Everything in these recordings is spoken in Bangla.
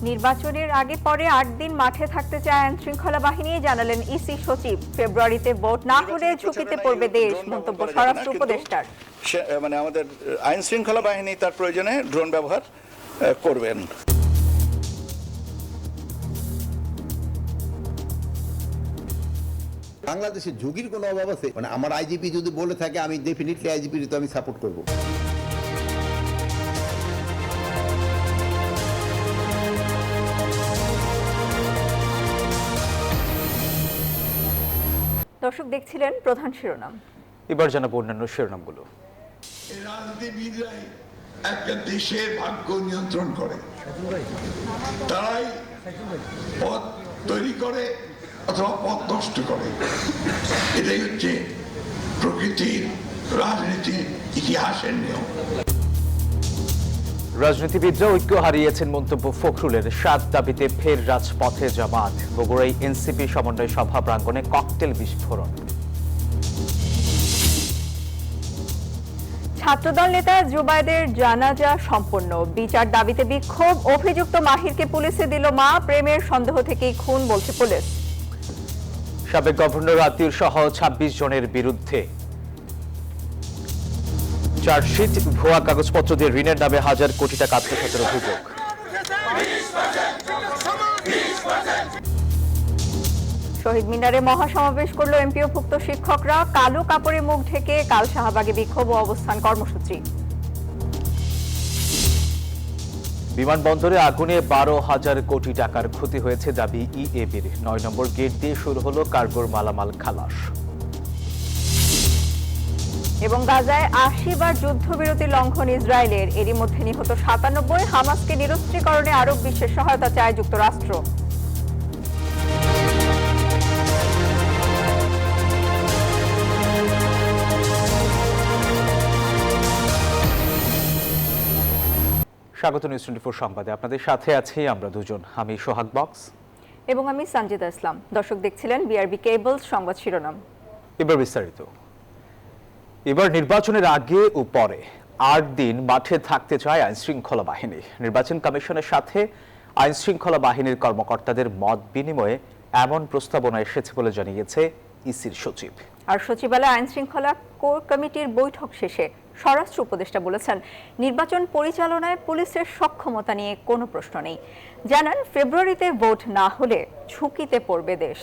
নির্বাচনের আগে পরে ৮ দিন মাঠে থাকতে চায় আইন শৃঙ্খলা বাহিনী, জানালেন ইসি সচিব। ফেব্রুয়ারিতে ভোট না হলে ঝুঁকিতে পড়বে দেশ, মন্তব্য স্বরাষ্ট্র উপদেষ্টার। মানে আমাদের আইন শৃঙ্খলা বাহিনী তার প্রয়োজনে ড্রোন ব্যবহার করবেন। বাংলাদেশে ঝুঁকির কোনো অভাব আছে? মানে আমার আইজিপি যদি বলে থাকে, আমি ডেফিনেটলি আইজিপির তো আমি সাপোর্ট করব। দর্শক দেখছিলেন প্রধান শিরোনাম, এবার জানাবো অন্যান্য শিরোনামগুলো। রাজনীতিবিদরাই একটা দেশের ভাগ্য নিয়ন্ত্রণ করে, তারাই পথ তৈরি করে অথবা পথ নষ্ট করে। এটাই হচ্ছে প্রকৃতির রাজনীতির ইতিহাসের নিয়ম। রাজনীতিবিদরা ঐক্য হারিয়েছেন, মন্তব্য ফখরুলের। ৭ দাবিতে ফের রাজপথে জামাত। বগুড়ায় এনসিপি সমন্বয় সভা প্রাঙ্গণে ককটেল বিস্ফোরণ। ছাত্রদল নেতা জুবায়েদের জানাজা সম্পন্ন। বিচার দাবিতে বিক্ষোভ। অভিযুক্ত মাহিরকে পুলিশে দিল মা। প্রেমের সন্দেহ থেকেই খুন, বলছে পুলিশ। সাবেক গভর্নর আতিউর সহ ২৬ জনের বিরুদ্ধে চার্জশিট। ভুয়া কাগজপত্র দিয়ে ঋণের নামে হাজার কোটি টাকা আত্মসাতের অভিযোগ। শহীদ মিনারে মহাসমাবেশ করল এমপিওভুক্ত শিক্ষকরা। কালো কাপড়ে মুখ ঢেকে কাল শাহবাগে বিক্ষোভ ও অবস্থান কর্মসূচি। বিমানবন্দরে আগুনে ১২,০০০ কোটি টাকার ক্ষতি হয়েছে, দাবি ইএবির। ৯ নম্বর গেট দিয়ে শুরু হলো কার্গোর মালামাল খালাস। এবং গাজায় ৮০ বার যুদ্ধবিরতি লঙ্ঘন ইসরায়েলের। এরই মধ্যে নিহত ৯৭। হামাসকে নিরস্ত্রীকরণে আরব বিশ্বের সহায়তা চায় যুক্তরাষ্ট্র। স্বাগত নিউজ 24 সংবাদে। আপনাদের সাথে আছি আমরা দুজন, আমি সোহাগ বক্স এবং আমি সঞ্জিদা ইসলাম। দর্শক দেখছিলেন বিআরবি কেবলস সংবাদ শিরোনাম। এবার বিস্তারিত। এবার নির্বাচনের আগে ও পরে ৮ দিন মাঠে থাকতে চায় আইন শৃঙ্খলা বাহিনী। নির্বাচন কমিশনের সাথে আইন শৃঙ্খলা বাহিনীর কর্মকর্তাদের মত বিনিময়ে এমন প্রস্তাবনা এসেছে বলে জানিয়েছে ইসির সচিব। আর সচিবালয় আইন শৃঙ্খলা কোর কমিটির বৈঠক শেষে স্বরাষ্ট্র উপদেষ্টা বলেছেন, নির্বাচন পরিচালনায় পুলিশের সক্ষমতা নিয়ে কোনো প্রশ্ন নেই। জানান, ফেব্রুয়ারিতে ভোট না হলে ঝুঁকিতে পড়বে দেশ।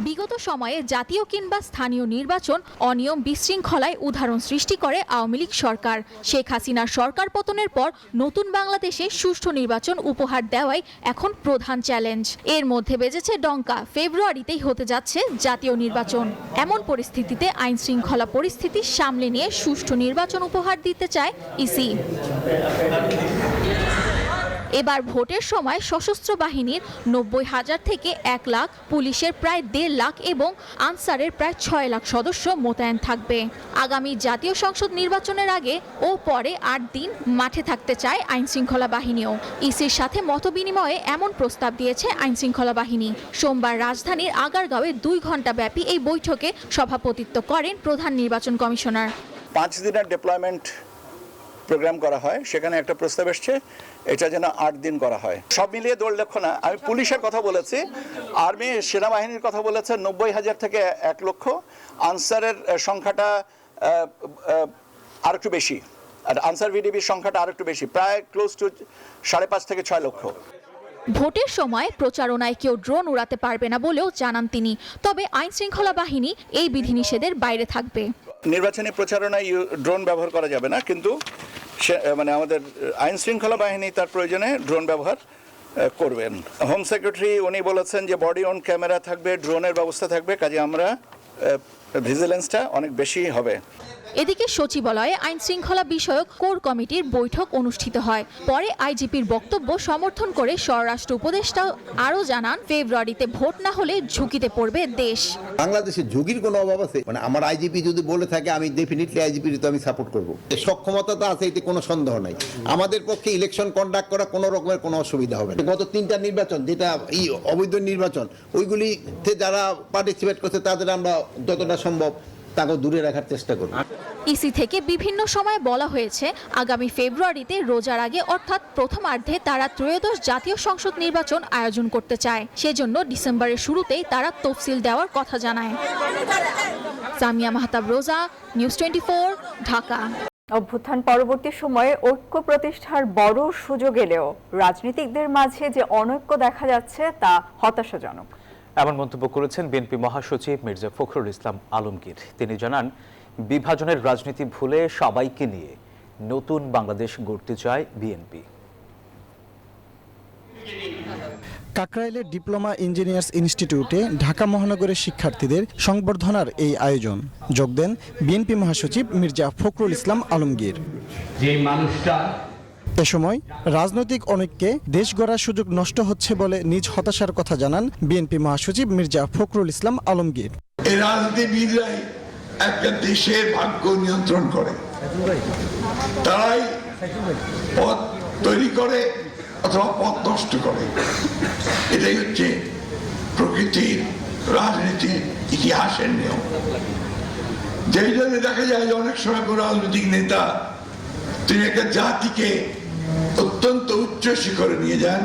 বিগত সময়ে জাতীয় কিংবা স্থানীয় নির্বাচন অনিয়ম বিশৃঙ্খলায় উদাহরণ সৃষ্টি করে আওয়ামী লীগ সরকার। শেখ হাসিনার সরকার পতনের পর নতুন বাংলাদেশে সুষ্ঠু নির্বাচন উপহার দেওয়াই এখন প্রধান চ্যালেঞ্জ। এর মধ্যে বেজেছে ডঙ্কা, ফেব্রুয়ারিতেই হতে যাচ্ছে জাতীয় নির্বাচন। এমন পরিস্থিতিতে আইন শৃঙ্খলা পরিস্থিতি সামলে নিয়ে সুষ্ঠু নির্বাচন উপহার দিতে চায় ইসি। এবার ভোটের সময় সশস্ত্র বাহিনীর ৯০,০০০ থেকে ১ লাখ, পুলিশের প্রায় ১.৫ লাখ এবং আনসারের প্রায় ৬ লাখ সদস্য মোতায়েন থাকবে। আগামী জাতীয় সংসদ নির্বাচনের আগে ও পরে ৮ দিন মাঠে থাকতে চায় আইন শৃঙ্খলা বাহিনীও। ইসির সাথে মতবিনিময়ে এমন প্রস্তাব দিয়েছে আইন শৃঙ্খলা বাহিনী। সোমবার রাজধানীর আগারগাঁওয়ে ২ ঘণ্টা ব্যাপী এই বৈঠকে সভাপতিত্ব করেন প্রধান নির্বাচন কমিশনার। ৫ দিনের ডিপ্লয়মেন্ট প্রোগ্রাম করা হয়, সেখানে একটা প্রস্তাব এসছে এটা যেন ৮ দিন করা হয়। সব মিলিয়ে ১.৫ লক্ষ না, আমি পুলিশের কথা বলেছি, আর্মি সেনাবাহিনীর কথা বলেছে ৯০,০০০ থেকে ১ লক্ষ, আনসারের সংখ্যাটা আর একটু বেশি, আর আনসার ভিডিবির সংখ্যাটা আর একটু বেশি, প্রায় ক্লোজ টু ৫.৫ থেকে ৬ লক্ষ। ভোটের সময় প্রচারণায় কেউ ড্রোন উড়াতে পারবে না বলেও জানান তিনি। তবে আইন শৃঙ্খলা বাহিনী এই বিধিনিষেধের বাইরে থাকবে। নির্বাচনী প্রচারণায় ড্রোন ব্যবহার করা যাবে না, কিন্তু মানে আমাদের আইন শৃঙ্খলা বাহিনী তার প্রয়োজনে ড্রোন ব্যবহার করবেন। হোম সেক্রেটারি উনি বলেছেন যে বডি অন ক্যামেরা থাকবে, ড্রোনের ব্যবস্থা থাকবে, কাজে আমরা ভিজিলেন্সটা অনেক বেশি হবে। এদিকে সচিবালয়ে আইন শৃঙ্খলা বিষয়ক কোর কমিটির বৈঠক অনুষ্ঠিত হয়। পরে আইজিপির বক্তব্য সমর্থন করে স্বরাষ্ট্র উপদেষ্টা আরও জানান, ফেব্রুয়ারিতে ভোট না হলে ঝুঁকিতে পড়বে দেশ। বাংলাদেশে ঝুঁকির কোনো অভাব আছে? মানে আমার আইজিপি যদি বলে থাকে, আমি ডেফিনেটলি আইজিপির তো আমি সাপোর্ট করব। সক্ষমতা তো আছে, এতে কোনো সন্দেহ নাই। আমাদের পক্ষে ইলেকশন কন্ডাক্ট করা কোনো রকমের কোনো অসুবিধা হবে না। গত 3টা নির্বাচন, যেটা অবৈধ নির্বাচন, ওইগুলিতে যারা পার্টিসিপেট করছে তাদের আমরা যতটা সম্ভব তাকে দূরে রাখার চেষ্টা করব। ইসি থেকে বিভিন্ন সময় বলা হয়েছে আগামী ফেব্রুয়ারিতে রোজার আগে অর্থাৎ প্রথমার্ধে তারা ত্রয়োদশ জাতীয় সংসদ নির্বাচন আয়োজন করতে চায়। সেজন্য ডিসেম্বরের শুরুতেই তারা তফসিল দেওয়ার কথা জানায়। সামিয়া মাহতাব রোজা, নিউজ 24, ঢাকা। অভ্যুত্থান পরবর্তী সময়ে ঐক্য প্রতিষ্ঠার বড় সুযোগ এলেও রাজনীতিকদের মাঝে যে অনৈক্য দেখা যাচ্ছে তা হতাশাজনক। এমন মন্তব্য করেছেন বিএনপি মহাসচিব মির্জা ফখরুল ইসলাম আলমগীর। তিনি জানান, বিভাজনের রাজনীতি ভুলে সবাইকে নিয়ে নতুন বাংলাদেশ গড়তে চায় বিএনপি। কাকরাইলের ডিপ্লোমা ইঞ্জিনিয়ার্স ইনস্টিটিউটে ঢাকা মহানগরের শিক্ষার্থীদের সংবর্ধনার এই আয়োজন। যোগ দেন বিএনপি মহাসচিব মির্জা ফখরুল ইসলাম আলমগীর। এ সময় রাজনৈতিক অনৈক্যে দেশ গড়ার সুযোগ নষ্ট হচ্ছে বলে নিজ হতাশার কথা জানান বিএনপি মহাসচিব মির্জা ফখরুল ইসলাম আলমগীর। এই রাজনীতিবিদরাই একটা দেশের ভাগ্য নিয়ন্ত্রণ করে, তারাই পথ তৈরি করে অথবা পথ নষ্ট করে। এটাই হচ্ছে প্রকৃতির রাজনীতির ইতিহাসের নিয়ম। যেই জন্য দেখা যায় যে অনেক সময় কোনো রাজনৈতিক নেতা তিনি একটা জাতিকে অত্যন্ত উচ্চ শিখরে নিয়ে যান।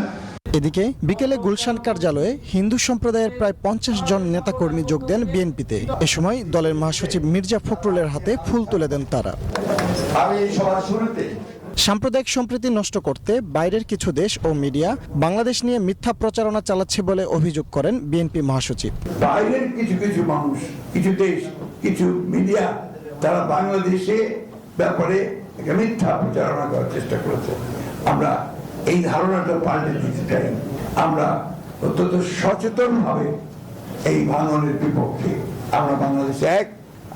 এদিকে বিকেলে গুলশান কার্যালয়ে হিন্দু সম্প্রদায়ের প্রায় 50 জন নেতাকর্মী যোগ দেন বিএনপিতে। এ সময় দলের মহাসচিব মির্জা ফখরুলের হাতে ফুল তুলে দেন তারা। সাম্প্রদায়িক সম্প্রীতি নষ্ট করতে বাইরের কিছু দেশ ও মিডিয়া বাংলাদেশ নিয়ে মিথ্যা প্রচারণা চালাচ্ছে বলে অভিযোগ করেন বিএনপি মহাসচিব। বাইরের কিছু মানুষ, কিছু দেশ, কিছু মিডিয়া তারা বাংলাদেশে ব্যাপারে মিথ্যা প্রচারণা করার চেষ্টা করেছে। আমরা এই ধারণাটা পাল্টে দিতে চাই। আমরা অত্যন্ত সচেতন ভাবে এই ভাঙনের বিপক্ষে। আমরা বাংলাদেশে এক,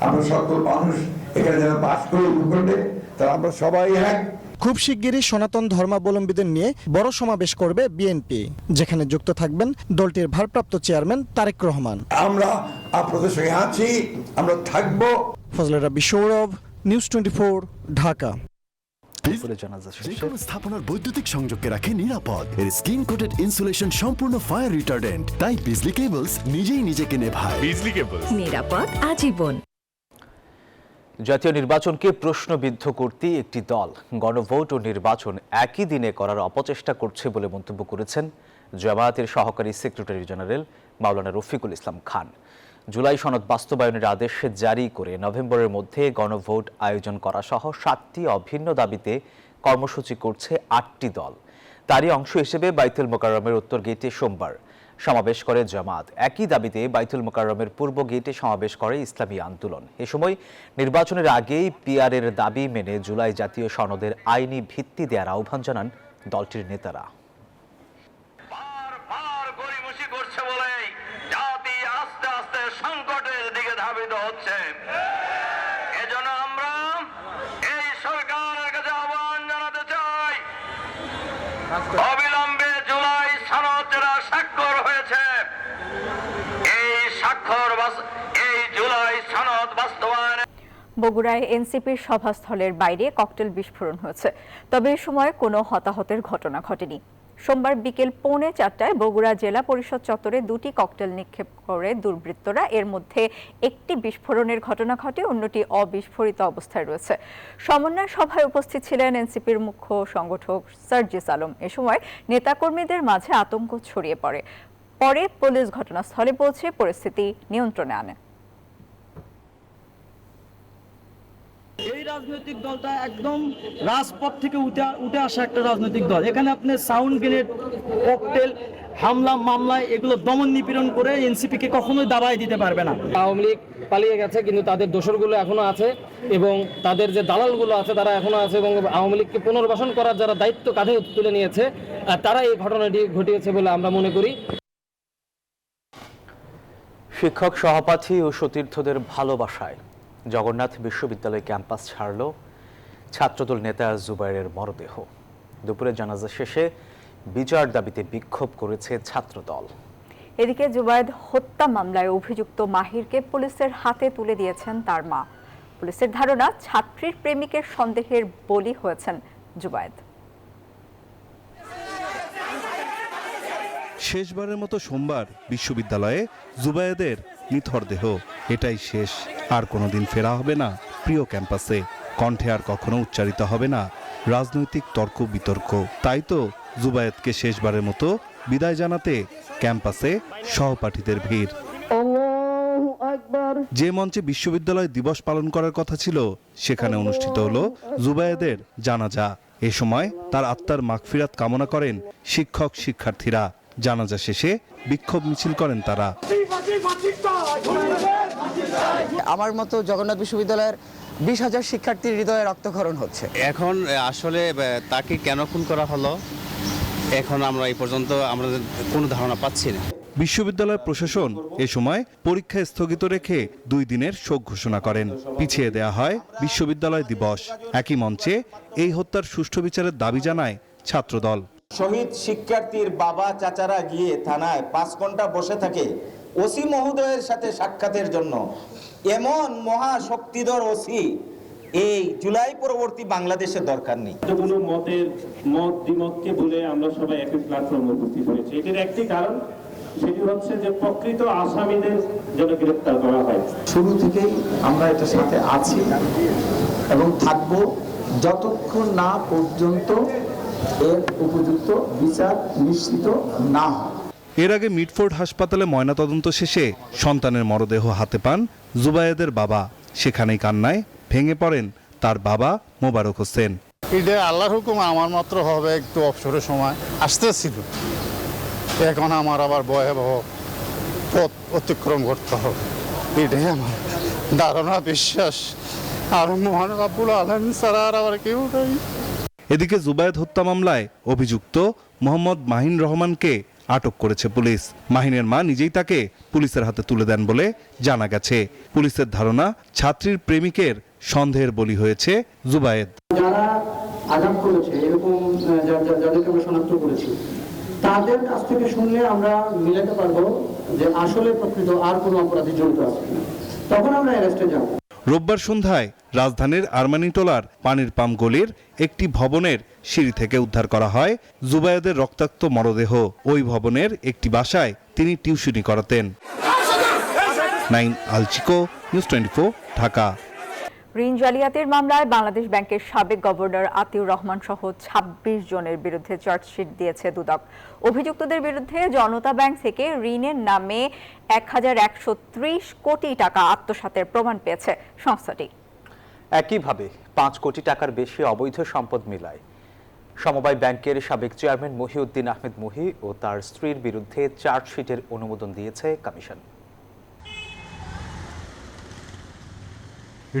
আমরা সকল মানুষ এখানে যারা বাস করে ভূখণ্ডে তারা আমরা সবাই এক। খুব শিগগিরই সনাতন ধর্মাবলম্বীদের নিয়ে বড় সমাবেশ করবে বিএনপি, যেখানে যুক্ত থাকবেন দলটির ভারপ্রাপ্ত চেয়ারম্যান তারেক রহমান। আমরা আপনাদের সঙ্গে আছি, আমরা থাকবো। ফজলে রাব্বি সৌরভ, নিউজ 24, ঢাকা। যেকোনো স্থাপনার বৈদ্যুতিক সংযোগকে রাখে নিরাপদ। এর স্কিন কোটেড ইনসুলেশন সম্পূর্ণ ফায়ার রিটার্ডেন্ট, তাই বিজলি কেবলস নিজেই নিজেকে নেভায়। বিজলি কেবলস, নিরাপদ আজীবন। জাতীয় নির্বাচনকে প্রশ্নবিদ্ধ করতে একটি দল গণভোট ও নির্বাচন একই দিনে করার অপচেষ্টা করছে বলে মন্তব্য করেছেন জামায়াতের সহকারী সেক্রেটারি জেনারেল মাওলানা রফিকুল ইসলাম খান। জুলাই সনদ বাস্তবায়নের আদেশ জারি করে নভেম্বরের মধ্যে গণভোট আয়োজন করা সহ 7টি অভিন্ন দাবিতে কর্মসূচি করছে 8টি দল। তারই অংশ হিসেবে বাইতুল মোকাররমের উত্তর গেটে সোমবার সমাবেশ করে জামাত। একই দাবিতে বাইতুল মোকাররমের পূর্ব গেটে সমাবেশ করে ইসলামী আন্দোলন। এ সময় নির্বাচনের আগেই পিআরের দাবি মেনে জুলাই জাতীয় সনদের আইনি ভিত্তি দেওয়ার আহ্বান জানান দলটির নেতারা। সংকটের দিকে ধাবিত হচ্ছে। এজন্য আমরা এই সরকারের কাছে আহ্বান জানাতে চাই, অবিলম্বে জুলাই সনদ যেটা স্বাক্ষর হয়েছে এই জুলাই সনদ বাস্তবায়নে। বগুড়ায় এনসিপির সভাস্থলের বাইরে ককটেল বিস্ফোরণ হয়েছে, তবে এ সময় কোনো হতাহতের ঘটনা ঘটেনি। সোমবার বিকেল 3:45 বগুড়া জেলা পরিষদ চত্বরে 2টি ককটেল নিক্ষেপ করে দুর্বৃত্তরা। এর মধ্যে একটি বিস্ফোরণের ঘটনা ঘটে, অন্যটি অবিস্ফোরিত অবস্থায় রয়েছে। সমন্বয় সভায় উপস্থিত ছিলেন এনসিপির মুখ্য সংগঠক সার্জিস আলম। এ সময় নেতাকর্মীদের মাঝে আতঙ্ক ছড়িয়ে পড়ে। পরে পুলিশ ঘটনাস্থলে পৌঁছে পরিস্থিতি নিয়ন্ত্রণে আনে। এই রাজনৈতিক দলটা একদম রাজপথ থেকে উঠে আসা একটা রাজনৈতিক দল। এখানে আপনি সাউন্ড গ্রেনেড, ককটেল, হামলা মামলায় এগুলো দমন নিপীড়ন করে এনসিপিকে কখনোই দাবায় দিতে পারবে না। আওয়ামী লীগ পালিয়ে গেছে, কিন্তু তাদের দোসরগুলো এখনো আছে এবং তাদের যে দালালগুলো আছে তারা এখনো আছে, এবং আওয়ামী লীগকে পুনর্বাসন করার যারা দায়িত্ব কাঁধে তুলে নিয়েছে তারা এই ঘটনাটি ঘটিয়েছে বলে আমরা মনে করি। শিক্ষক, সহপাঠী ও সতীর্থদের ভালোবাসায় জগন্নাথ বিশ্ববিদ্যালয় ক্যাম্পাস ছাড়ল ছাত্রদল নেতা জুবায়েরের মরদেহ। দুপুরে জানাজা শেষে বিচার দাবিতে বিক্ষোভ করেছে ছাত্রদল। এদিকে জুবায়েদ হত্যা মামলায় অভিযুক্ত মাহিরকে পুলিশের হাতে তুলে দিয়েছেন তার মা। পুলিশের ধারণা ছাত্রীর প্রেমিকের সন্দেহের বলি হয়েছেন জুবায়েদ। শেষবারের মতো সোমবার বিশ্ববিদ্যালয়ে জুবায়েদের নিথর দেহ। এটাই শেষ। আর কোনোদিন ফেরা হবে না প্রিয় ক্যাম্পাসে, কণ্ঠে আর কখনো উচ্চারিত হবে না রাজনৈতিক তর্ক বিতর্ক। তাই তো জুবায়েদকে শেষবারের মতো বিদায় জানাতে ক্যাম্পাসে সহপাঠীদের ভিড়। যে মঞ্চে বিশ্ববিদ্যালয় দিবস পালন করার কথা ছিল সেখানে অনুষ্ঠিত হলো জুবায়েদের জানাজা। এ সময় তার আত্মার মাগফিরাত কামনা করেন শিক্ষক শিক্ষার্থীরা। জানাজা শেষে বিক্ষোভ মিছিল করেন তারা। আমার মতো জগন্নাথ বিশ্ববিদ্যালয়ের 20,000 শিক্ষার্থীর হৃদয়ে রক্তক্ষরণ হচ্ছে। এখন আসলে তাকে কেন খুন করা হলো এখন আমরা এই পর্যন্ত আমরা কোনো ধারণা পাচ্ছি না। বিশ্ববিদ্যালয় প্রশাসন এ সময় পরীক্ষা স্থগিত রেখে 2 দিনের শোক ঘোষণা করেন। পিছিয়ে দেয়া হয় বিশ্ববিদ্যালয় দিবস। একই মঞ্চে এই হত্যার সুষ্ঠু বিচারের দাবি জানায় ছাত্রদল। শহীদ শিক্ষার্থীর বাবা চাচারা গিয়ে থানায় 5 ঘন্টা বসে থাকে ওসি মহোদয়ের সাথে সাক্ষাতের জন্য। এমন মহা শক্তিধর ওসি এই জুলাই পরবর্তী বাংলাদেশে দরকার নেই। কোনো মত দ্বিমতকে ভুলে আমরা সবাই একই প্ল্যাটফর্মে উপস্থিত হয়েছি। এটির একটি কারণ, সেটি হচ্ছে যে প্রকৃত আসামিদের যেন গ্রেফতার করা হয়। শুরু থেকেই আমরা এটার সাথে আছি এবং থাকবো যতক্ষণ না পর্যন্ত এর উপযুক্ত বিচার নিশ্চিত না হয়। এর আগে মিডফোর্ড হাসপাতালে ময়নাতদন্ত শেষে সন্তানের মরদেহ হাতে পান জুবায়েদের বাবা। সেখানেই কান্নায় ভেঙে পড়েন তার বাবা মোবারক হোসেন। এটা আল্লাহর হুকুম, আমার মাত্র হবে একটু অবসরের সময় আসতেছিল, এখন আমার আবার ভয়াবহ পথ অতিক্রম করতে হবে। এটাই আমার ধারণা, বিশ্বাস। আর মহান রাব্বুল আলামিন ছাড়া আর আবার কেউ নাই। এদিকে জুবায়েদ হত্যা মামলায় অভিযুক্ত মোহাম্মদ মাহিন রহমানকে আটক করেছে পুলিশ। মাহিনের মা নিজেই তাকে পুলিশের হাতে তুলে দেন বলে জানা গেছে। পুলিশের ধারণা ছাত্রীর প্রেমিকের সন্দেহের বলি হয়েছে জুবায়েদ। যারা আঘাত করেছে, এরকম যাদেরকে আমরা শনাক্ত করেছি, তাদের কাছ থেকে শুনলে আমরা মিলাতে পারবো যে আসলে প্রকৃত আর কোনো অপরাধী জড়িত আছে কিনা, তখন আমরা অ্যারেস্টে যাব। রোববার সন্ধ্যায় রাজধানীর আরমানিটোলার পানির পাম্প গলির একটি ভবনের সিঁড়ি থেকে উদ্ধার করা হয় জুবায়েদের রক্তাক্ত মরদেহ। ওই ভবনের একটি বাসায় তিনি টিউশনি করাতেন। নাইম আলচিকো, নিউজ 24, ঢাকা। ঋণ জালিয়াতির মামলায় বাংলাদেশ ব্যাংকের সাবেক গভর্নর আতিউর রহমান সহ 26 জনের বিরুদ্ধে চার্জশিট দিয়েছে দুদক। অভিযুক্তদের বিরুদ্ধে জনতা ব্যাংক থেকে ঋণের নামে 1130 কোটি টাকা আত্মসাতের প্রমাণ পেয়েছে সংস্থাটি। একইভাবে 5 কোটি টাকার বেশি অবৈধ সম্পদ মিলায় সমবায় ব্যাংকের সাবেক চেয়ারম্যান মহিউদ্দিন আহমেদ মহি ও তার স্ত্রীর বিরুদ্ধে চার্জশিটের অনুমোদন দিয়েছে কমিশন।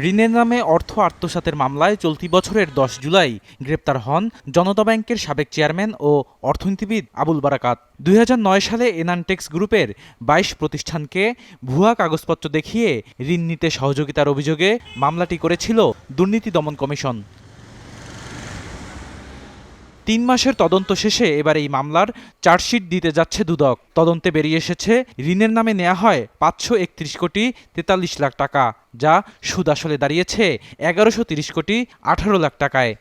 ঋণের নামে অর্থ আত্মসাতের মামলায় চলতি বছরের 10 জুলাই গ্রেপ্তার হন জনতা ব্যাংকের সাবেক চেয়ারম্যান ও অর্থনীতিবিদ আবুল বারাকাত। 2009 সালে এনানটেক্স গ্রুপের 22 প্রতিষ্ঠানকে ভুয়া কাগজপত্র দেখিয়ে ঋণ নিতে সহযোগিতার অভিযোগে মামলাটি করেছিল দুর্নীতি দমন কমিশন। 3 মাসের তদন্ত শেষে এবার এই মামলার চার্জশিট দিতে যাচ্ছে দুদক। তদন্তে বেরিয়ে এসেছে ঋণের নামে নেওয়া হয় 531 কোটি 43 লাখ টাকা, যা সুদ আসলে দাঁড়িয়েছে 1130 কোটি 18 লাখ টাকায়।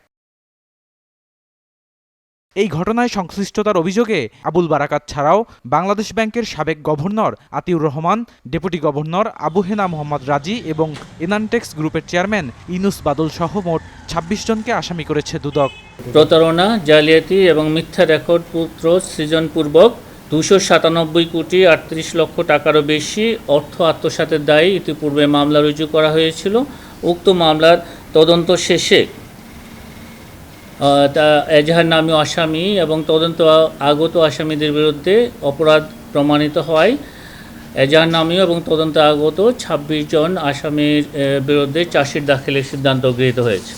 এই ঘটনায় সংশ্লিষ্টতার অভিযোগে আবুল বারাকাত ছাড়াও বাংলাদেশ ব্যাংকের সাবেক governor Atiur Rahman, deputy governor Abu Hena Mohammad Razi এবং এনানটেক্স গ্রুপের চেয়ারম্যান ইনুস বাদল সহ মোট 26 জনকে আসামি করেছে দুদক। প্রতারণা, জালিয়াতি এবং মিথ্যা রেকর্ড পত্র সৃজনপূর্বক 297 কোটি 38 লক্ষ টাকারও বেশি অর্থ আত্মসাতের দায়ে ইতিপূর্বে মামলা রুজু করা হয়েছিল। উক্ত মামলার তদন্ত শেষে এজাহার নামীয় আসামি এবং তদন্ত আগত আসামিদের বিরুদ্ধে অপরাধ প্রমাণিত হয়। এজাহার নামীয় এবং তদন্ত আগত 26 জন আসামির বিরুদ্ধে চার্জশিট দাখিলের সিদ্ধান্ত গৃহীত হয়েছে।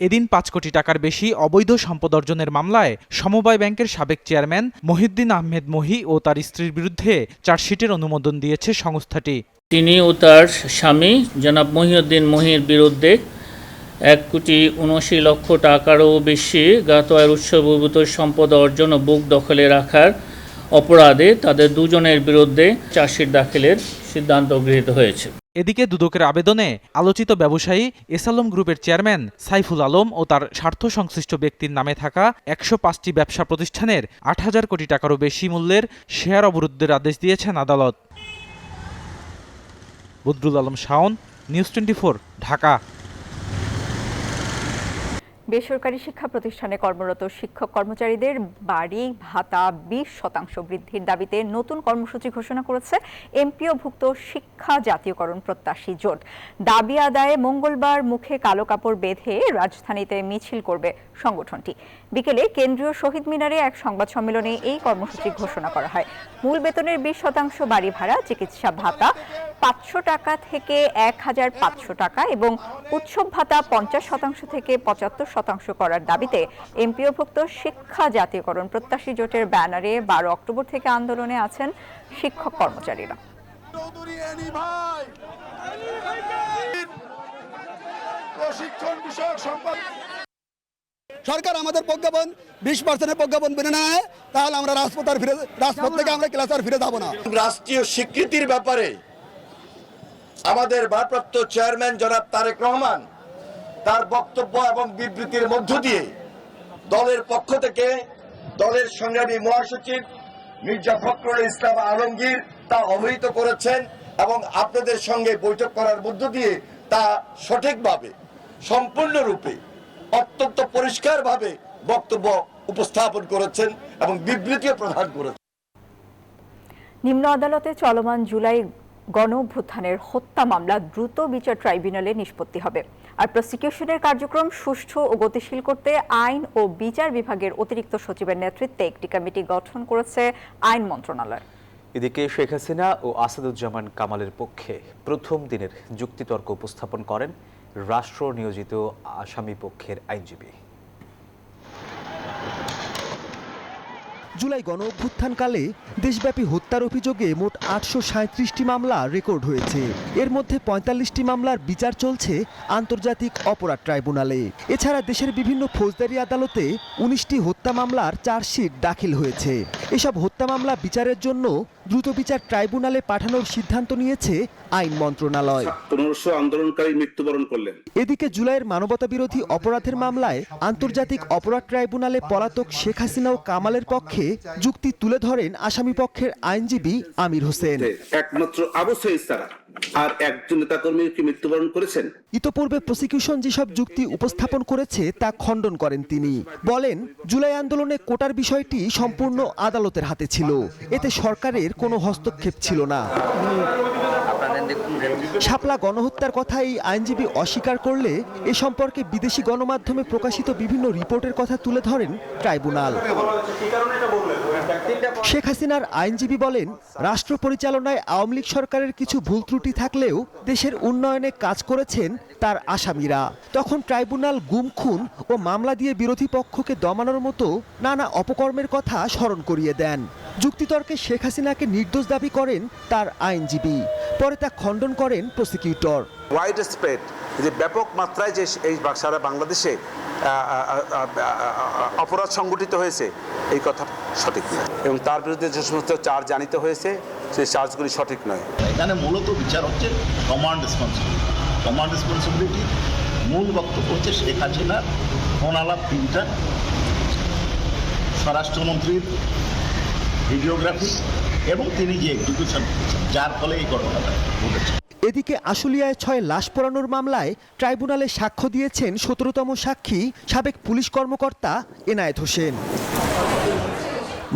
এদিন 5 কোটি টাকার বেশি অবৈধ সম্পদ অর্জনের মামলায় সমবায় ব্যাংকের সাবেক চেয়ারম্যান মহিউদ্দিন আহমেদ মহি ও তার স্ত্রীর বিরুদ্ধে চার্জশিটের অনুমোদন দিয়েছে সংস্থাটি। তিনি ও তার স্বামী জনাব মহিউদ্দিন মহির বিরুদ্ধে 1 কোটি 79 লক্ষ টাকারও বেশি জ্ঞাত আয়ের উৎসবভূত সম্পদ অর্জন ও বুক দখলে রাখার অপরাধে তাদের দুজনের বিরুদ্ধে চার্জশিট দাখিলের সিদ্ধান্ত গৃহীত হয়েছে। এদিকে দুদকের আবেদনে আলোচিত ব্যবসায়ী এসালম গ্রুপের চেয়ারম্যান সাইফুল আলম ও তার স্বার্থ সংশ্লিষ্ট ব্যক্তির নামে থাকা 105টি ব্যবসা প্রতিষ্ঠানের 8,000 কোটি টাকারও বেশি মূল্যের শেয়ার অবরুদ্ধের আদেশ দিয়েছেন আদালত। বদরুল আলম শাওন, নিউজ 24, ঢাকা। বেসরকারি শিক্ষা প্রতিষ্ঠানে কর্মরত শিক্ষক কর্মচারীদের বাড়ি ভাতা 20% বৃদ্ধির দাবিতে নতুন কর্মসূচি ঘোষণা করেছে এমপিওভুক্ত শিক্ষা জাতীয়করণ প্রত্যাশী জোট। দাবি আদায়ে মঙ্গলবার মুখে কালো কাপড় বেঁধে রাজধানীতে মিছিল করবে সংগঠনটি। বিকেলে কেন্দ্রীয় শহীদ মিনারে এক সংবাদ সম্মেলনে এই কর্মসূচি ঘোষণা করা হয়। মূল বেতনের 20% বাড়ি ভাড়া, চিকিৎসা ভাতা 500 টাকা থেকে 1500 টাকা এবং উৎসব ভাতা 50% থেকে 75% করার দাবিতে এমপিওভুক্ত শিক্ষা জাতীয়করণ প্রত্যাশী জোটের ব্যানারে 12 অক্টোবর থেকে আন্দোলনে আছেন শিক্ষক কর্মচারীরা। সরকার আমাদের প্রজ্ঞাপন 20% প্রজ্ঞাপন মেনে নেয়, তাহলে আমরা রাজপথ থেকে আমরা ক্লাস আর ফিরে যাব না। রাষ্ট্রীয় স্বীকৃতির ব্যাপারে আমাদের ভারপ্রাপ্ত চেয়ারম্যান জনাব তারেক রহমান তার বক্তব্য এবং বিবৃতির মধ্য দিয়ে দলের পক্ষ থেকে দলের সংগ্রামী মহাসচিব মির্জা ফখরুল ইসলাম আলমগীর তা অবহিত করেছেন এবং আপনাদের সঙ্গে বৈঠক করার মধ্য দিয়ে তা সঠিকভাবে সম্পূর্ণরূপে অত্যন্ত পরিষ্কারভাবে বক্তব্য উপস্থাপন করেছেন এবং বিবৃতিও প্রদান করেছেন। নিম্ন আদালতে চলমান জুলাই গণঅভ্যুত্থানের হত্যা মামলা দ্রুত বিচার ট্রাইব্যুনালে নিষ্পত্তি হবে। আর প্রসিকিউশনের কার্যক্রম সুষ্ঠু ও গতিশীল করতে আইন ও বিচার বিভাগের অতিরিক্ত সচিবের নেতৃত্বে একটি কমিটি গঠন করেছে আইন মন্ত্রণালয়। এদিকে শেখ হাসিনা ও আসাদুজ্জামান কামালের পক্ষে প্রথম দিনের যুক্তিতর্ক উপস্থাপন করেন রাষ্ট্র নিয়োজিত আসামি পক্ষের আইনজীবী। জুলাই গণঅভ্যুত্থানকালে দেশব্যাপী হত্যার অভিযোগে মোট 837টি মামলা রেকর্ড হয়েছে। এর মধ্যে 45টি মামলার বিচার চলছে আন্তর্জাতিক অপরাধ ট্রাইব্যুনালে। এছাড়া দেশের বিভিন্ন ফৌজদারি আদালতে 19টি হত্যা মামলার চার্জশিট দাখিল হয়েছে। এসব হত্যা মামলা বিচারের জন্য দ্রুত বিচার ট্রাইব্যুনালে পাঠানোর সিদ্ধান্ত নিয়েছে আইন মন্ত্রণালয়। 1500 আন্দোলনকারী মৃত্যুবরণ করলেন। এদিকে জুলাইয়ের মানবতাবিরোধী অপরাধের মামলায় আন্তর্জাতিক অপরাধ ট্রাইব্যুনালে পলাতক শেখ হাসিনা ও কামালের পক্ষে যুক্তি তুলে ধরেন আসামি পক্ষের আইনজীবী আমির হোসেন। একমাত্র আবু সাঈদ ছাড়া আর একজন নেতাকর্মী কি মৃত্যুবরণ করেছেন? ইতোপূর্বে প্রসিকিউশন যেসব যুক্তি উপস্থাপন করেছে তা খণ্ডন করেন তিনি। বলেন, জুলাই আন্দোলনে কোটার বিষয়টি সম্পূর্ণ আদালতের হাতে ছিল, এতে সরকারের কোনো হস্তক্ষেপ ছিল না। শাপলা গণহত্যার কথা এই আইনজীবী অস্বীকার করলে এ সম্পর্কে বিদেশি গণমাধ্যমে প্রকাশিত বিভিন্ন রিপোর্টের কথা তুলে ধরেন ট্রাইব্যুনাল। শেখ হাসিনার আইনজীবী বলেন, রাষ্ট্র পরিচালনায় আওয়ামী লীগ সরকারের কিছু ভুল ত্রুটি থাকলেও দেশের উন্নয়নে কাজ করেছেন তার আসামিরা। তখন ট্রাইব্যুনাল গুম, খুন ও মামলা দিয়ে বিরোধী পক্ষকে দমানোর মতো নানা অপকর্মের কথা স্মরণ করিয়ে দেন। যুক্তিতর্কে শেখ হাসিনাকে নির্দোষ দাবি করেন তার আইনজীবী, পরে তা খণ্ডন করেন প্রসিকিউটর। ওয়াইড স্প্রেড, যে ব্যাপক মাত্রায় যে এই সারা বাংলাদেশে অপরাধ সংগঠিত হয়েছে, এই কথা সঠিক নয় এবং তার বিরুদ্ধে যে সমস্ত চার্জ জানিত হয়েছে সেই চার্জগুলি সঠিক নয়। এখানে মূলত বিচার হচ্ছে কমান্ড রেসপন্সিবিলিটি। মূল বক্তব্য হচ্ছে শেখ হাসিনার ফোনালাপ 3টা, স্বরাষ্ট্রমন্ত্রীর ভিডিওগ্রাফি এবং তিনি যে এক্সিকিউশন, যার ফলে এই ঘটনাটা ঘটেছে। এদিকে আশুলিয়ায় 6 লাশ পোড়ানোর মামলায় ট্রাইব্যুনালে সাক্ষ্য দিয়েছেন 17তম সাক্ষী সাবেক পুলিশ কর্মকর্তা এনায়েত হোসেন।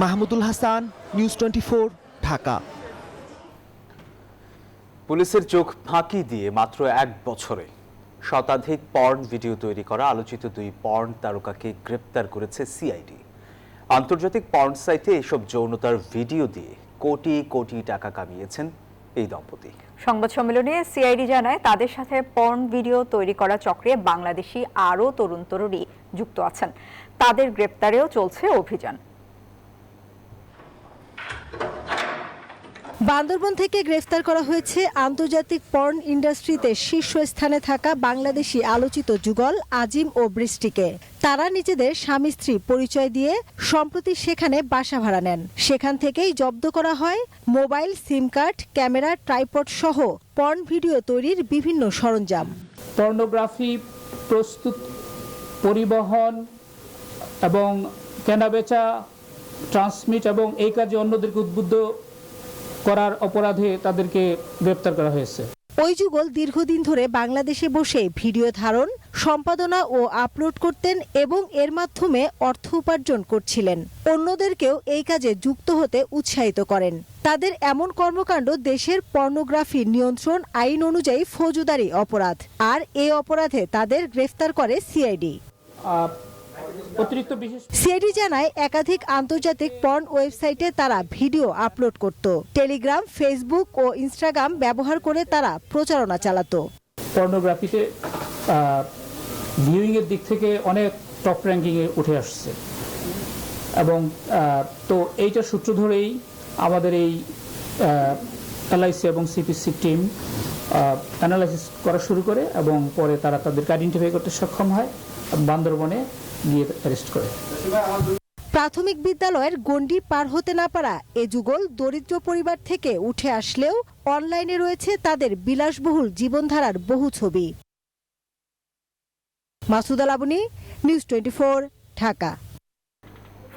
মাহমুদুল হাসান, নিউজ 24, ঢাকা। পুলিশের চোখ ফাঁকি দিয়ে মাত্র 1 বছরে শতাধিক পর্ন ভিডিও তৈরি করা আলোচিত 2 পর্ন তারকাকে গ্রেপ্তার করেছে সিআইডি। আন্তর্জাতিক পর্ন সাইটে এসব যৌনতার ভিডিও দিয়ে কোটি কোটি টাকা কামিয়েছেন এই দম্পতি। সংবাদ সম্মেলনে সিআইডি জানায়, তাদের সাথে পর্ন ভিডিও তৈরি করা চক্রে বাংলাদেশি আরও তরুণ তরুণী যুক্ত আছেন। তাদের গ্রেপ্তারেও চলছে অভিযান। বান্দরবন থেকে গ্রেফতার করা হয়েছে আন্তর্জাতিক পর্ন ইন্ডাস্ট্রিতে শীর্ষস্থানে থাকা বাংলাদেশি আলোচিত যুগল আজিম ও বৃষ্টিকে। তারা নিজেদের স্বামী স্ত্রী পরিচয় দিয়ে সম্প্রতি সেখানে বাসা ভাড়া নেন। সেখান থেকেই জব্দ করা হয় মোবাইল, সিম কার্ড, ক্যামেরা, ট্রাইপড সহ পর্ন ভিডিও তৈরির বিভিন্ন সরঞ্জাম। পর্নোগ্রাফি প্রস্তুত, পরিবহন এবং কেনাবেচা, ট্রান্সমিট এবং এই কাজে অন্যদেরকে উদ্বুদ্ধ করার অপরাধে তাদেরকে গ্রেপ্তার করা হয়েছে। ওই যুগল দীর্ঘদিন ধরে বাংলাদেশে বসে ভিডিও ধারণ, সম্পাদনা ও আপলোড করতেন এবং এর মাধ্যমে অর্থ উপার্জন করছিলেন। অন্যদেরকেও এই কাজে যুক্ত হতে উৎসাহিত করেন। তাদের এমন কর্মকাণ্ড দেশের পর্নোগ্রাফি নিয়ন্ত্রণ আইন অনুযায়ী ফৌজদারি অপরাধ, আর এই অপরাধে তাদের গ্রেফতার করে সিআইডি। সিআইডি জানায় একাধিক আন্তর্জাতিক পর্ন ওয়েবসাইটে তারা ভিডিও আপলোড করত। টেলিগ্রাম, ফেসবুক ও ইনস্টাগ্রাম ব্যবহার করে তারা প্রচারণা চালাতো। পর্নোগ্রাফিতে ভিউইং এর দিক থেকে অনেক টপ র্যাঙ্কিং এ উঠে আসছে এবং তো এইটার সূত্র ধরেই আমাদের এই এলআইসি এবং সিপিসি টিম অ্যানালাইসিস করা শুরু করে এবং পরে তারা তাদেরকে আইডেন্টিফাই করতে সক্ষম হয়, বান্দরবনে গিয়ে অ্যারেস্ট করে। প্রাথমিক বিদ্যালয়ের গণ্ডি পার হতে না পারা এ যুগল দরিদ্র পরিবার থেকে উঠে আসলেও অনলাইনে রয়েছে তাদের বিলাসবহুল জীবনধারার বহু ছবি। মাসুদা লাবনী, নিউজ 24, ঢাকা।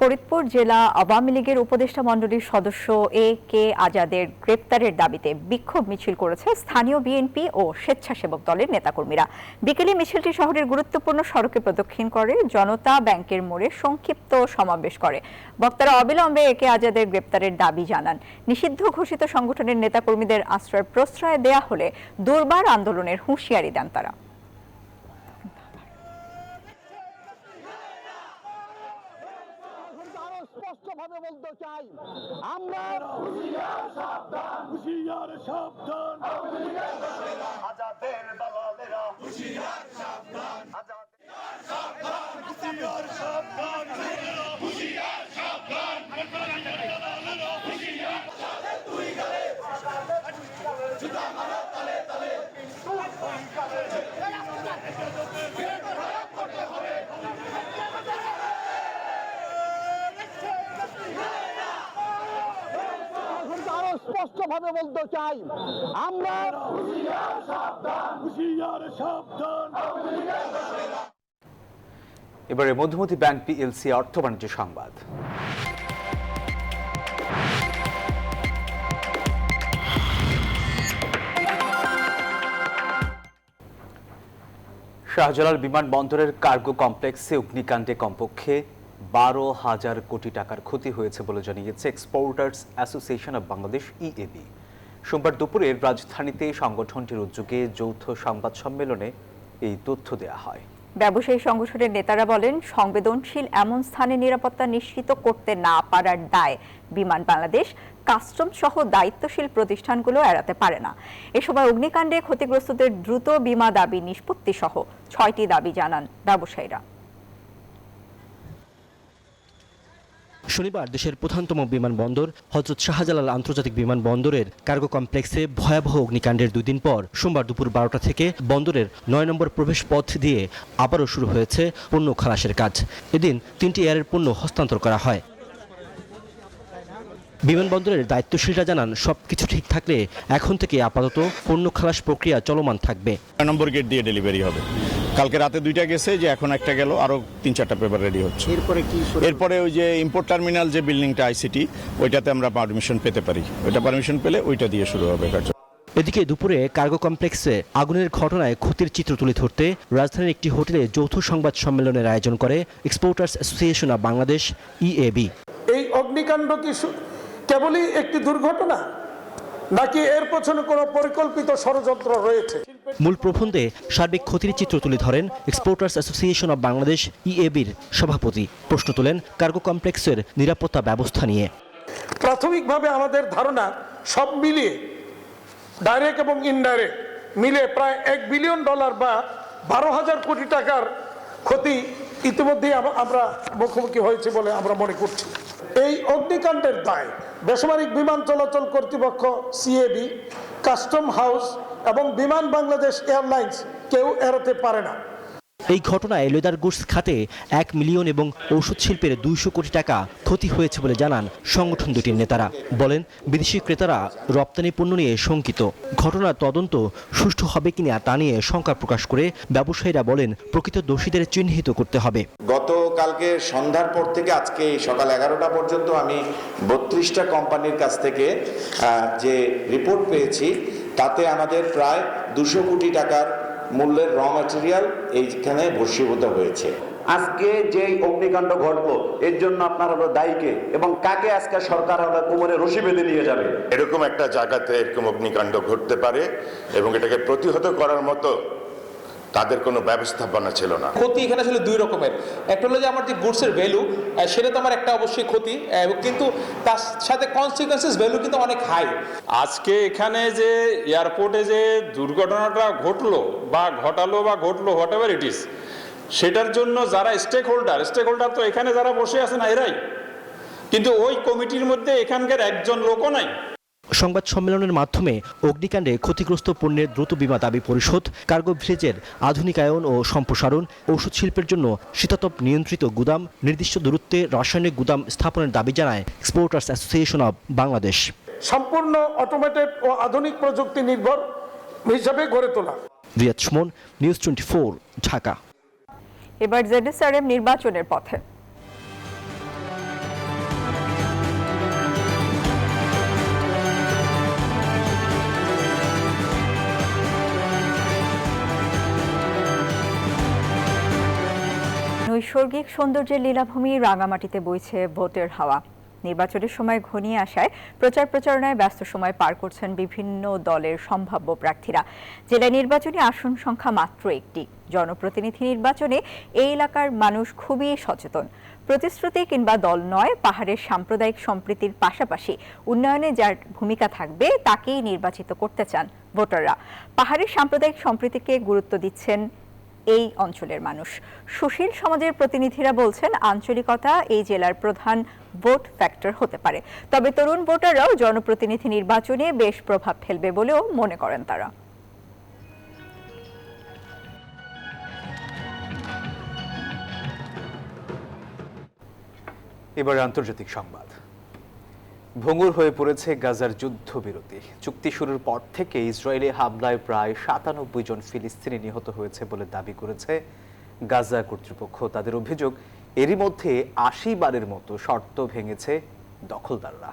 ফরিদপুর জেলা আওয়ামী লীগের উপদেষ্টা মণ্ডলীর সদস্য এ.কে আজাদের গ্রেপ্তারের দাবিতে বিক্ষোভ মিছিল করেছে স্থানীয় বিএনপি ও স্বেচ্ছাসেবক দলের নেতাকর্মীরা। বিকেলে মিছিলটি শহরের গুরুত্বপূর্ণ সড়কে প্রদক্ষিণ করে জনতা ব্যাংকের মোড়ে সংক্ষিপ্ত সমাবেশ করে। বক্তারা অবিলম্বে এ.কে আজাদের গ্রেপ্তারের দাবি জানান। নিষিদ্ধ ঘোষিত সংগঠনের নেতাকর্মীদের প্রশ্রয় দেয়া হলে দুর্বার আন্দোলনের হুঁশিয়ারি দেন তারা। স্পষ্টভাবে বলতে চাই, আমরা হুঁশিয়ার সাবধান, হুঁশিয়ার সাবধান, আজাদের দালালেরা হুঁশিয়ার সাবধান, আজাদের সাবধান, হুঁশিয়ার সাবধান, হুঁশিয়ার সাবধান, হুঁশিয়ার সাবধান, দুই গালে জুতা মারা তালে তালে করতে হবে। স্পষ্টভাবে বলতে চাই, আমরা হুঁশিয়ার সাবধান, হুঁশিয়ার সাবধান। এবারে মধুমতি ব্যাংক পিএলসি অর্থ বাণিজ্য সংবাদ। শাহজালাল বিমানবন্দরের কার্গো কমপ্লেক্সে অগ্নিকাণ্ডে কমপক্ষে 12,000 কোটি টাকার ক্ষতি হয়েছে বলে জানিয়েছে exporters association of Bangladesh EAB. সোমবার দুপুরে রাজধানীতে সংগঠনটির উদ্যোগে যৌথ সংবাদ সম্মেলনে এই তথ্য দেওয়া হয়। ব্যবসায়ী সংগঠনের নেতারা বলেন, সংবেদনশীল এমন স্থানে নিরাপত্তা নিশ্চিত করতে না পারার দায় বিমান বাংলাদেশ, কাস্টম সহ দায়িত্বশীল প্রতিষ্ঠানগুলো এড়াতে পারে না। এ সময় অগ্নিকাণ্ডে ক্ষতিগ্রস্তদের দ্রুত বীমা দাবি নিষ্পত্তি সহ 6টি দাবি জানান ব্যবসায়ীরা। শনিবার দেশের প্রধানতম বিমানবন্দর হযরত শাহজালাল আন্তর্জাতিক বিমানবন্দরের কার্গো কমপ্লেক্সে ভয়াবহ অগ্নিকাণ্ডের 2 দিন পর সোমবার দুপুর 12টা থেকে বন্দরের 9 নম্বর প্রবেশ পথ দিয়ে আবারও শুরু হয়েছে পণ্য খালাসের কাজ। এদিন 3টি এয়ারের পণ্য হস্তান্তর করা হয়। বিমানবন্দরের দায়িত্বশীলরা জানান, সবকিছু ঠিক থাকলে এখন থেকে আপাতত পণ্য খালাস প্রক্রিয়া চলমান থাকবে। 9 নম্বর গেট দিয়ে ডেলিভারি হবে। কালকে রাতে 2টা গেছে, যে এখন একটা গেল, আরো 3-4টা পেপার রেডি হচ্ছে। এরপরে ওই যে ইম্পোর্ট টার্মিনাল যে বিল্ডিংটা আইসিটি, ওইটাতে আমরা পারমিশন পেতে পারি। ওইটা পারমিশন পেলে ওইটা দিয়ে শুরু হবে কাজ। এদিকে দুপুরে কার্গো কমপ্লেক্সে আগুনের ঘটনায় ক্ষতির চিত্র তুলে ধরতে রাজধানীর একটি হোটেলে যৌথ সংবাদ সম্মেলনের আয়োজন করে exporters association of Bangladesh EAB. এই অগ্নিকাণ্ড কি কেবলই একটি দুর্ঘটনা, নাকি এর পেছনে কোনো পরিকল্পিত ষড়যন্ত্র রয়েছে? মূল প্রবন্ধে সার্বিক ক্ষতির চিত্র তুলে ধরেন এক্সপোর্টার্স অ্যাসোসিয়েশন অব বাংলাদেশ ইএবির সভাপতি। প্রশ্ন তোলেন কার্গো কমপ্লেক্সের নিরাপত্তা ব্যবস্থা নিয়ে। প্রাথমিকভাবে আমাদের ধারণা সব মিলিয়ে ডাইরেক্ট এবং ইনডাইরেক্ট মিলে প্রায় $1 বিলিয়ন বা 12,000 কোটি টাকার ক্ষতি ইতিমধ্যেই আমরা মুখোমুখি হয়েছে বলে আমরা মনে করছি। এই অগ্নিকাণ্ডের দায় বেসামরিক বিমান চলাচল কর্তৃপক্ষ সিএবি, কাস্টম হাউস এবং বিমান বাংলাদেশ এয়ারলাইন্স কেউ এড়াতে পারে না। এই ঘটনায় লেদার গুডস খাতে 1 মিলিয়ন এবং ঔষধ শিল্পের 200 কোটি টাকা ক্ষতি হয়েছে বলে জানান সংগঠন দুটির নেতারা। বলেন, বিদেশি ক্রেতারা রপ্তানি পণ্য নিয়ে শঙ্কিত। ঘটনার তদন্ত সুষ্ঠু হবে কিনা তা নিয়ে শঙ্কা প্রকাশ করে ব্যবসায়ীরা বলেন, প্রকৃত দোষীদের চিহ্নিত করতে হবে। গতকালকে সন্ধ্যার পর থেকে আজকে সকাল 11টা পর্যন্ত আমি 32টা কোম্পানির কাছ থেকে যে রিপোর্ট পেয়েছি, তাতে আমাদের প্রায় 200 কোটি টাকার মূল্যের র ম্যাটেরিয়াল এইখানে ভস্মীভূত হয়েছে। আজকে যে অগ্নিকাণ্ড ঘটলো এর জন্য আপনারা হলো দায়ীকে এবং কাকে আজকে সরকার হলো কোমরে রশি বেঁধে নিয়ে যাবে? এরকম একটা জায়গাতে এরকম অগ্নিকাণ্ড ঘটতে পারে এবং এটাকে প্রতিহত করার মতো তাদের কোনো ব্যবস্থাপনা ছিল না। ক্ষতি এখানে আসলে দুই রকমের, একটা হলো যে আমার যে গুডসের ভ্যালু সেটা তো আমার একটা অবশ্যই ক্ষতি, কিন্তু তার সাথে কনসিকুয়েন্সেস ভ্যালু কিন্তু অনেক হাই। আজকে এখানে যে এয়ারপোর্টে যে দুর্ঘটনাটা ঘটলো বা ঘটলো হোয়াট এভার ইট ইজ, সেটার জন্য যারা স্টেক হোল্ডার তো এখানে যারা বসে আছে না এরাই, কিন্তু ওই কমিটির মধ্যে এখানকার একজন লোকও নাই। সংবাদ সম্মেলনের মাধ্যমে অগ্নিকাণ্ডে ক্ষতিগ্রস্ত পণ্যের দ্রুত বীমা দাবি পরিশোধ, কার্গো ভিলেজের আধুনিকায়ন ও সম্প্রসারণ, ঔষধ শিল্পের জন্য শীতাতপ নিয়ন্ত্রিত গুদাম, নির্দিষ্ট দূরত্বে রাসায়নিক গুদাম স্থাপনের দাবি জানায় এক্সপোর্টার্স অ্যাসোসিয়েশন অব বাংলাদেশ। সম্পূর্ণ অটোমেটেড ও আধুনিক প্রযুক্তি নির্ভর হিসাবে গড়ে তোলা। রিয়াদ সুমন, নিউজ 24, ঢাকা। এবার জেডএসআরএম নির্বাচনের পথে। নৈসর্গিক সৌন্দর্যের লীলাভূমি রাঙামাটিতে বইছে ভোটের হাওয়া। নির্বাচনের সময় ঘনিয়ে আসায় প্রচার প্রচারণায় ব্যস্ত সময় পার করছেন বিভিন্ন দলের সম্ভাব্য প্রার্থীরা। জেলায় নির্বাচনী আসন সংখ্যা মাত্র একটি। জনপ্রতিনিধি নির্বাচনে এই এলাকার মানুষ খুবই সচেতন। প্রতিশ্রুতি কিংবা দল নয়, পাহাড়ের সাম্প্রদায়িক সম্প্রীতির পাশাপাশি উন্নয়নে যার ভূমিকা থাকবে তাকেই নির্বাচিত করতে চান ভোটাররা। পাহাড়ের সাম্প্রদায়িক সম্প্রীতিকে গুরুত্ব দিচ্ছেন এই অঞ্চলের মানুষ। সুশীল সমাজের প্রতিনিধিরা বলছেন আঞ্চলিকতা এই জেলার প্রধান ভোট ফ্যাক্টর হতে পারে। তবে তরুণ ভোটাররাও জনপ্রতিনিধি নির্বাচনে বেশ প্রভাব ফেলবে বলেও মনে করেন তারা। এবার আন্তর্জাতিক সংবাদ। ভঙ্গুর হয়ে পড়েছে গাজার যুদ্ধবিরতি। চুক্তি শুরুর পর থেকে ইসরায়েলি হামলায় প্রায় 97 জন ফিলিস্তিনি নিহত হয়েছে বলে দাবি করেছে গাজা কর্তৃপক্ষ। তাদের অভিযোগ, এরই মধ্যে 80 বারের মতো শর্ত ভেঙেছে দখলদাররা।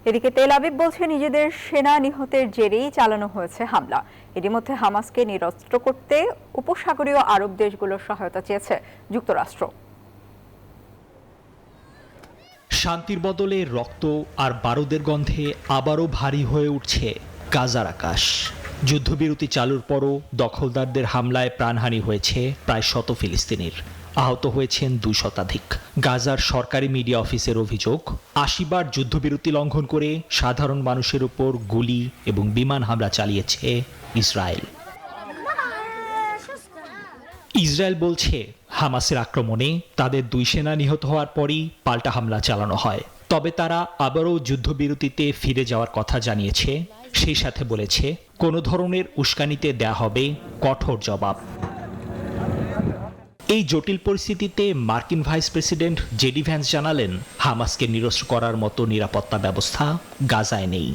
এদিকে তেল আবিব বলছে নিজেদের সেনা নিহতের জেরেই চালানো হয়েছে হামলা। এরই মধ্যে হামাসকে নিরস্ত্র করতে উপসাগরীয় আরব দেশগুলোর সহায়তা চেয়েছে যুক্তরাষ্ট্র। শান্তির বদলে রক্ত আর বারুদের গন্ধে আবারও ভারী হয়ে উঠছে গাজার আকাশ। যুদ্ধবিরতি চালুর পরও দখলদারদের হামলায় প্রাণহানি হয়েছে প্রায় 100 ফিলিস্তিনির। আহত হয়েছেন 2 শতাধিক। গাজার সরকারি মিডিয়া অফিসের অভিযোগ, 80 বার যুদ্ধবিরতি লঙ্ঘন করে সাধারণ মানুষের উপর গুলি এবং বিমান হামলা চালিয়েছে ইসরায়েল। ইসরায়েল বলছে হামাসের আক্রমণে তাদের 2 সেনা নিহত হওয়ার পরই পাল্টা হামলা চালানো হয়। তবে তারা আবারও যুদ্ধবিরতিতে ফিরে যাওয়ার কথা জানিয়েছে। সেই সাথে বলেছে কোনো ধরনের উস্কানিতে দেয়া হবে কঠোর জবাব। এই জটিল পরিস্থিতিতে মার্কিন ভাইস প্রেসিডেন্ট জেডি ভ্যান্স জানালেন হামাসকে নিরস্ত্র করার মতো নিরাপত্তা ব্যবস্থা গাজায় নেই।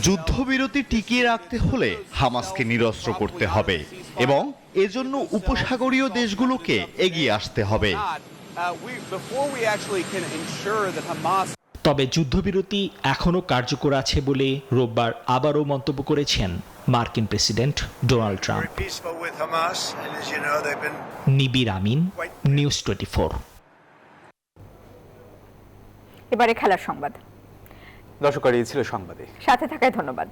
যুদ্ধবিরতি টিকিয়ে রাখতে হলে হামাসকে নিরস্ত্র করতে হবে এবং এজন্য উপসাগরীয় দেশগুলোকে এগিয়ে আসতে হবে। তবে যুদ্ধবিরতি এখনও কার্যকর আছে বলে রোববার আবারও মন্তব্য করেছেন মার্কিন প্রেসিডেন্ট ডোনাল্ড ট্রাম্প। নিবির আমিন, নিউজ 24। এবারে খেলার সংবাদ। দর্শক, এই ছিল সংবাদে। সাথে থাকায় ধন্যবাদ।